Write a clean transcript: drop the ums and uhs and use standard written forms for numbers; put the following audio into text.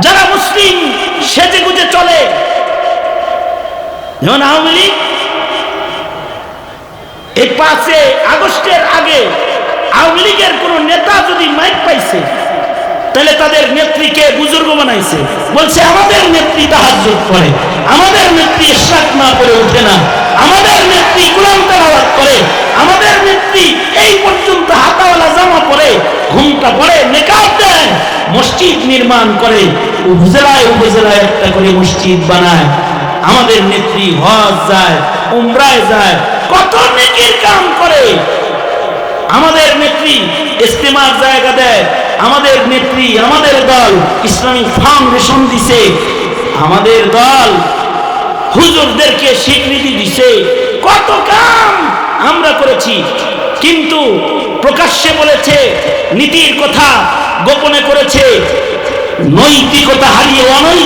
যারা মুসলিম সেজে গুজে চলে, যেমন আওয়ামী লীগ, এই 5 আগস্টের আগে আওয়ামী লীগের কোন নেতা যদি মাইক পাইছে, তাহলে তাদের নেত্রীকে বুজুর্গ বানাইছে, বলছে আমাদের নেত্রী তাহাজ্জুদ করে, আমাদের নেত্রী ইশরাক না করে ওঠে না, আমাদের নেত্রী কোরআন তেলাওয়াত করে, আমাদের নেত্রী এই পর্যন্ত হাতাওয়ালা জামা পরে, ঘুমটা পরে, নেকাব দেয়, মসজিদ নির্মাণ করে, উপজেলায় উপজেলায় একটা করে মসজিদ বানায়, আমাদের নেত্রী হজ যায়, উমরায় যায়, কত নেকির কাম করে, আমাদের নেত্রী ইস্তেমার জায়গা দেয়, আমাদের নেত্রী, আমাদের দল ইসলামিক ফাউন্ডেশন দিছে, আমাদের দল হুজুরদেরকে স্বীকৃতি দিছে, কত কাম আমরা করেছি। কিন্তু প্রকাশ্যে বলেছে নীতির কথা, গোপনে করেছে নৈতিকতা হারিয়ে অনৈতিক